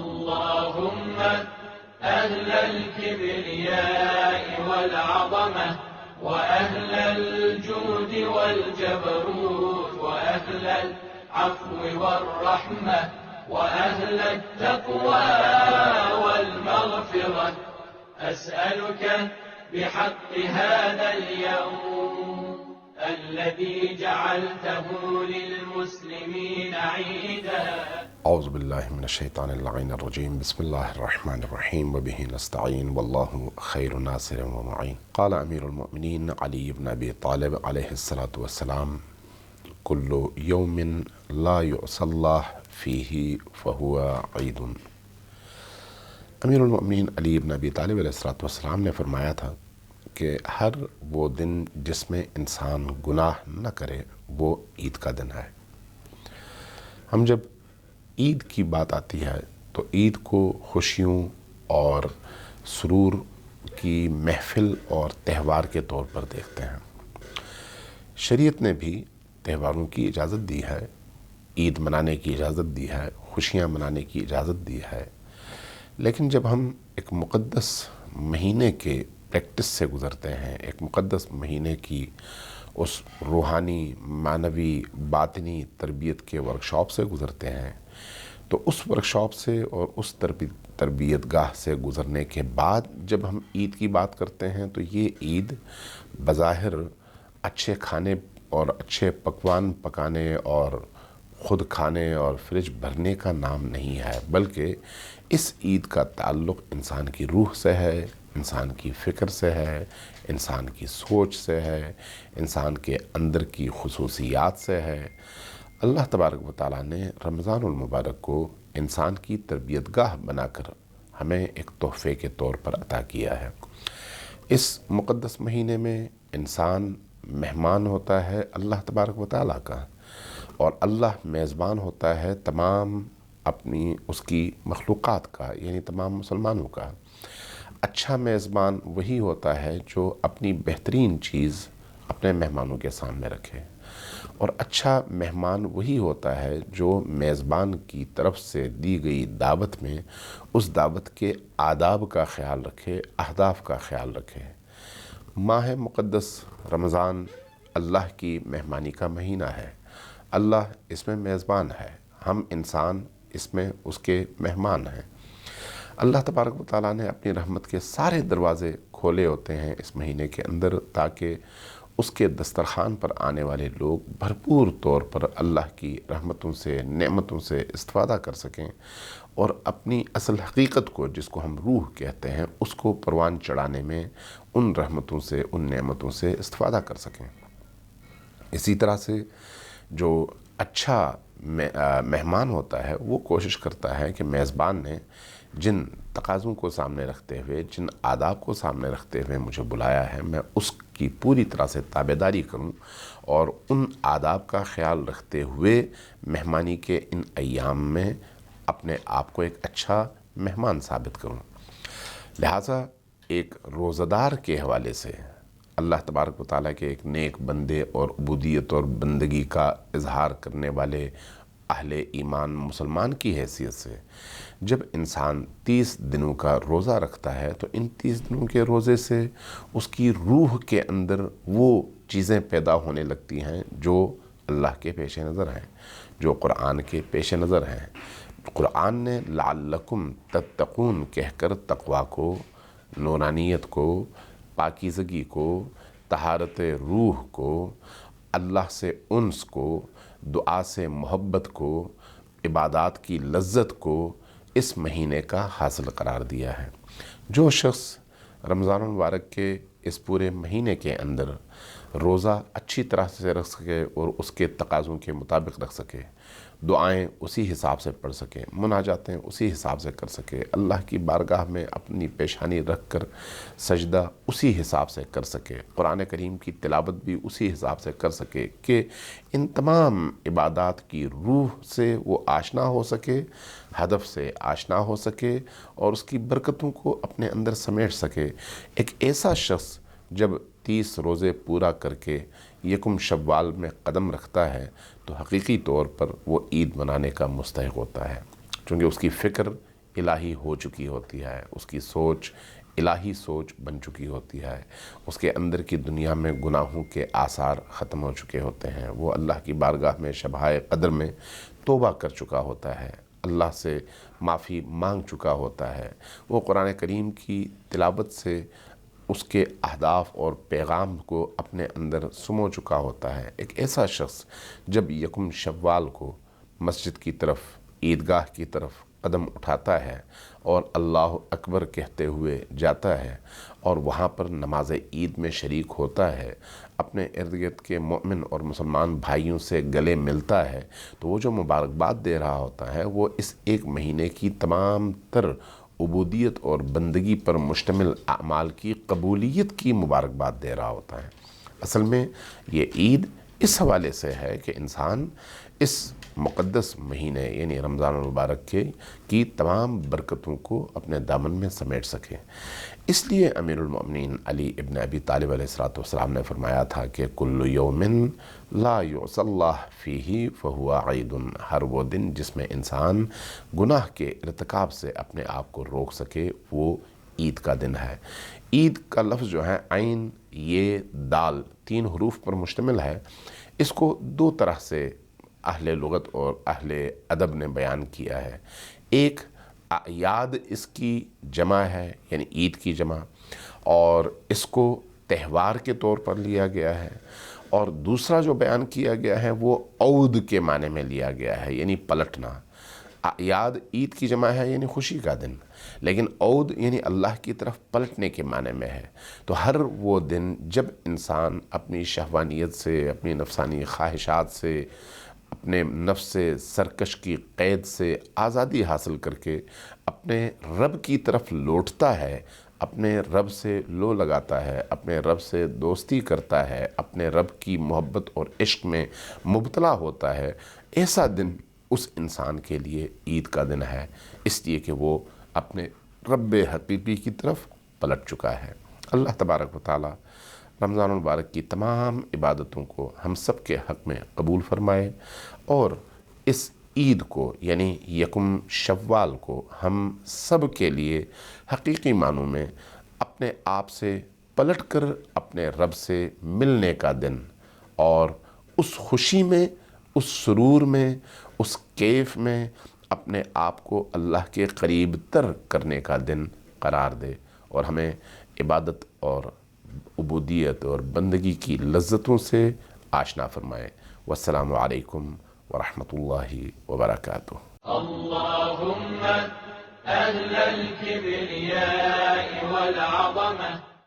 اللهم أهل الكبرياء والعظمة وأهل الجود والجبروت وأهل العفو والرحمة وأهل التقوى والمغفرة، أسألك بحق هذا اليوم الذي جعلته للمسلمين عيدا. أعوذ بالله من الشيطان اللعين الرجيم. بسم الله الرحمن الرحيم وبه نستعين والله خير ناصر ومعين. قال أمير المؤمنين علي بن أبي طالب عليه الصلاة والسلام: كل يوم لا يعصى الله فيه فهو عيد. امیر المؤمنین علی بن ابی طالب علیہ الصلوۃ والسلام نے فرمایا تھا کہ ہر وہ دن جس میں انسان گناہ نہ کرے وہ عید کا دن ہے۔ ہم جب عید کی بات آتی ہے تو عید کو خوشیوں اور سرور کی محفل اور تہوار کے طور پر دیکھتے ہیں۔ شریعت نے بھی تہواروں کی اجازت دی ہے، عید منانے کی اجازت دی ہے، خوشیاں منانے کی اجازت دی ہے، لیکن جب ہم ایک مقدس مہینے کے پریکٹس سے گزرتے ہیں، ایک مقدس مہینے کی اس روحانی، معنوی، باطنی تربیت کے ورکشاپ سے گزرتے ہیں، تو اس ورکشاپ سے اور اس تربیت گاہ سے گزرنے کے بعد جب ہم عید کی بات کرتے ہیں تو یہ عید بظاہر اچھے کھانے اور اچھے پکوان پکانے اور خود کھانے اور فریج بھرنے کا نام نہیں ہے، بلکہ اس عید کا تعلق انسان کی روح سے ہے، انسان کی فکر سے ہے، انسان کی سوچ سے ہے، انسان کے اندر کی خصوصیات سے ہے۔ اللہ تبارک و تعالیٰ نے رمضان المبارک کو انسان کی تربیت گاہ بنا کر ہمیں ایک تحفے کے طور پر عطا کیا ہے۔ اس مقدس مہینے میں انسان مہمان ہوتا ہے اللہ تبارک و تعالیٰ کا، اور اللہ میزبان ہوتا ہے تمام اپنی اس کی مخلوقات کا، یعنی تمام مسلمانوں کا۔ اچھا میزبان وہی ہوتا ہے جو اپنی بہترین چیز اپنے مہمانوں کے سامنے رکھے، اور اچھا مہمان وہی ہوتا ہے جو میزبان کی طرف سے دی گئی دعوت میں اس دعوت کے آداب کا خیال رکھے، اہداف کا خیال رکھے۔ ماہ مقدس رمضان اللہ کی مہمانی کا مہینہ ہے، اللہ اس میں میزبان ہے، ہم انسان اس میں اس کے مہمان ہیں۔ اللہ تبارک و تعالیٰ نے اپنی رحمت کے سارے دروازے کھولے ہوتے ہیں اس مہینے کے اندر، تاکہ اس کے دسترخوان پر آنے والے لوگ بھرپور طور پر اللہ کی رحمتوں سے، نعمتوں سے استفادہ کر سکیں، اور اپنی اصل حقیقت کو، جس کو ہم روح کہتے ہیں، اس کو پروان چڑھانے میں ان رحمتوں سے، ان نعمتوں سے استفادہ کر سکیں۔ اسی طرح سے جو اچھا مہمان ہوتا ہے وہ کوشش کرتا ہے کہ میزبان نے جن تقاضوں کو سامنے رکھتے ہوئے، جن آداب کو سامنے رکھتے ہوئے مجھے بلایا ہے، میں اس کی پوری طرح سے تابعداری کروں، اور ان آداب کا خیال رکھتے ہوئے مہمانی کے ان ایام میں اپنے آپ کو ایک اچھا مہمان ثابت کروں۔ لہٰذا ایک روزہ دار کے حوالے سے، اللہ تبارک و تعالیٰ کے ایک نیک بندے اور عبودیت اور بندگی کا اظہار کرنے والے اہل ایمان مسلمان کی حیثیت سے، جب انسان 30 دنوں کا روزہ رکھتا ہے تو ان 30 دنوں کے روزے سے اس کی روح کے اندر وہ چیزیں پیدا ہونے لگتی ہیں جو اللہ کے پیش نظر ہیں، جو قرآن کے پیش نظر ہیں۔ قرآن نے لعلکم تتقون کہہ کر تقوی کو، نورانیت کو، پاکیزگی کو، طہارت روح کو، اللہ سے انس کو، دعا سے محبت کو، عبادات کی لذت کو اس مہینے کا حاصل قرار دیا ہے۔ جو شخص رمضان المبارک کے اس پورے مہینے کے اندر روزہ اچھی طرح سے رکھ سکے اور اس کے تقاضوں کے مطابق رکھ سکے، دعائیں اسی حساب سے پڑھ سکے، مناجاتیں اسی حساب سے کر سکے، اللہ کی بارگاہ میں اپنی پیشانی رکھ کر سجدہ اسی حساب سے کر سکے، قرآن کریم کی تلاوت بھی اسی حساب سے کر سکے کہ ان تمام عبادات کی روح سے وہ آشنا ہو سکے، ہدف سے آشنا ہو سکے، اور اس کی برکتوں کو اپنے اندر سمیٹ سکے۔ ایک ایسا شخص جب 30 روزے پورا کر کے یکم شوال میں قدم رکھتا ہے تو حقیقی طور پر وہ عید منانے کا مستحق ہوتا ہے، چونکہ اس کی فکر الہی ہو چکی ہوتی ہے، اس کی سوچ الہی سوچ بن چکی ہوتی ہے، اس کے اندر کی دنیا میں گناہوں کے آثار ختم ہو چکے ہوتے ہیں، وہ اللہ کی بارگاہ میں شبائے قدر میں توبہ کر چکا ہوتا ہے، اللہ سے معافی مانگ چکا ہوتا ہے، وہ قرآن کریم کی تلاوت سے اس کے اہداف اور پیغام کو اپنے اندر سمو چکا ہوتا ہے۔ ایک ایسا شخص جب یکم شوال کو مسجد کی طرف، عیدگاہ کی طرف قدم اٹھاتا ہے اور اللہ اکبر کہتے ہوئے جاتا ہے اور وہاں پر نماز عید میں شریک ہوتا ہے، اپنے ارد گرد کے مومن اور مسلمان بھائیوں سے گلے ملتا ہے، تو وہ جو مبارکباد دے رہا ہوتا ہے وہ اس ایک مہینے کی تمام تر عبودیت اور بندگی پر مشتمل اعمال کی قبولیت کی مبارکباد دے رہا ہوتا ہے۔ اصل میں یہ عید اس حوالے سے ہے کہ انسان اس مقدس مہینے یعنی رمضان المبارک کی تمام برکتوں کو اپنے دامن میں سمیٹ سکے۔ اس لیے امیر المؤمنین علی ابن ابی طالب علیہ السلام نے فرمایا تھا کہ کل یوم لا یعصی اللہ فیہ فہو عید، ہر وہ دن جس میں انسان گناہ کے ارتکاب سے اپنے آپ کو روک سکے وہ عید کا دن ہے۔ عید کا لفظ جو ہے عین یہ دال 3 حروف پر مشتمل ہے، اس کو 2 طرح سے اہل لغت اور اہل ادب نے بیان کیا ہے۔ ایک اعیاد اس کی جمع ہے یعنی عید کی جمع، اور اس کو تہوار کے طور پر لیا گیا ہے، اور دوسرا جو بیان کیا گیا ہے وہ عود کے معنی میں لیا گیا ہے یعنی پلٹنا۔ اعیاد عید کی جمع ہے یعنی خوشی کا دن، لیکن عود یعنی اللہ کی طرف پلٹنے کے معنی میں ہے۔ تو ہر وہ دن جب انسان اپنی شہوانیت سے، اپنی نفسانی خواہشات سے، اپنے نفس سے سرکش کی قید سے آزادی حاصل کر کے اپنے رب کی طرف لوٹتا ہے، اپنے رب سے لو لگاتا ہے، اپنے رب سے دوستی کرتا ہے، اپنے رب کی محبت اور عشق میں مبتلا ہوتا ہے، ایسا دن اس انسان کے لیے عید کا دن ہے، اس لیے کہ وہ اپنے رب حقیقی کی طرف پلٹ چکا ہے۔ اللہ تبارک و تعالی رمضان المبارک کی تمام عبادتوں کو ہم سب کے حق میں قبول فرمائے، اور اس عید کو یعنی یکم شوال کو ہم سب کے لیے حقیقی معنوں میں اپنے آپ سے پلٹ کر اپنے رب سے ملنے کا دن، اور اس خوشی میں، اس سرور میں، اس کیف میں اپنے آپ کو اللہ کے قریب تر کرنے کا دن قرار دے، اور ہمیں عبادت اور عبودیت اور بندگی کی لذتوں سے آشنا فرمائے۔ والسلام علیکم ورحمۃ اللہ وبرکاتہ۔ اللهم أهل الكبرياء والعظمة